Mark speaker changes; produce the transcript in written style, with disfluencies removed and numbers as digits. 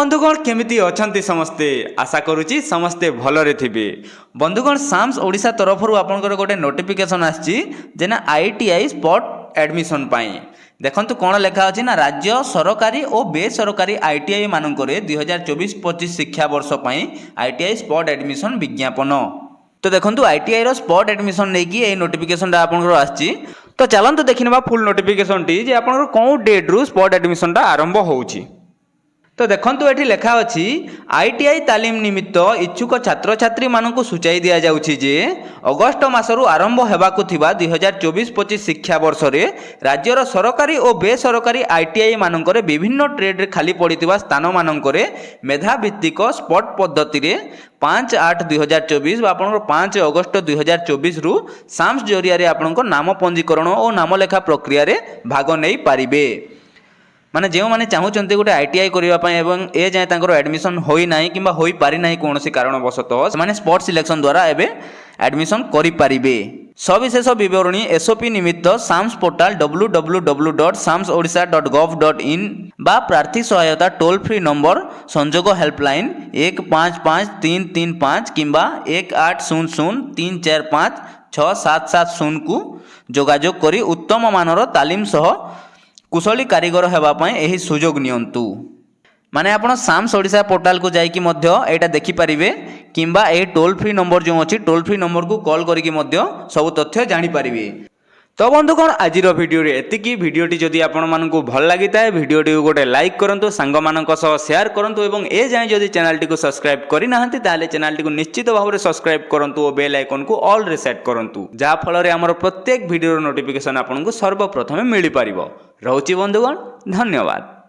Speaker 1: बंधुगण केमिति अछंती समस्ते आशा करुच्ची समस्ते भलरे थिबे। बंधुगण साम्स ओडिशा तरफरु आपनकर गोटे नोटिफिकेशन आछि जेना आईटीआई स्पॉट एडमिशन पाई देखंतु कोन लेखा अछि ना राज्य सरकारी और बेसरकारी आईटीआई मानकरे 2024-25 शिक्षा वर्ष पाई आईटीआई स्पॉट एडमिशन विज्ञापन। तो देखंतु आईटीआई रो स्पॉट एडमिशन नै कि ए नोटिफिकेशन दा आपनकर आछि। तो चलंतु देखिनबा फुल नोटिफिकेशन टी जे आपनकर कोन डेट रु स्पॉट एडमिशन दा आरंभ होउछि। तो देखंतु एठी लेखा अछि आईटीआई तालीम निमित्त इच्छुक छात्र छात्री मानकु सूचाई दिया जाउछि जे अगस्त मासरु आरंभ हेबाकु थिबा 2024-25 शिक्षा वर्ष रे राज्यर सरकारी और बेसरकारी आईटीआई मानकरे विभिन्न ट्रेड रे खाली पड़ितिबा स्थान मानकरे मेधा भित्तिक स्पॉट पद्धति रे 5/8/2024 बा आपनकर 5 अगस्त 2024 रु साम्स जरिया रे आपनकर नाम पंजीकरण और नाम लेखा प्रक्रिया रे भाग नै पारिबे। माने जो माने चाहूचंती गोटे आईटीआई करिवा पय एवं ए जाय तांकर एडमिशन होई नाही किबा होई पारि नाही कोनोसी कारणवशतः माने स्पॉट सिलेक्शन द्वारा एबे एडमिशन करि पारिबे। सविशेष विवरणी एसओपी निमित्त साम्स पोर्टाल www.samsodisha.gov.in बा प्रार्थी सहायता टोल फ्री नंबर संजोग हेल्पलाइन 155335 किंबा 180034567770 को जोगाजोग करी उत्तम मानर तालीम सह कुशली कारीगर हेबा पय एही सुजोग नियंतु। माने आपण साम्स ओडिशा पोर्टाल को जाई कि मध्य एटा देखि परिबे किंबा ए टोल फ्री नंबर जो अछि टोल फ्री नंबर को कॉल करिकि मध्य सब तथ्य जानि परिबे। तो बंधुगण आजिर वीडियो रे एतिकी वीडियोटी जदि आपण मानकु भल लागिताय वीडियोटी को गोटे लाइक करंतु सांग मानक सह शेयर करंतु एवं ए जाय जदि चैनल टी को सब्सक्राइब करि नाहंती ताले चैनल टी को निश्चित भाव रे सब्सक्राइब करंतु और बेल आइकन को ऑल रे सेट करंतु जा फल रे हमर प्रत्येक वीडियो रो नोटिफिकेशन आपन को सर्वप्रथमे मिलि परिबो। रहउची बंधुगण धन्यवाद।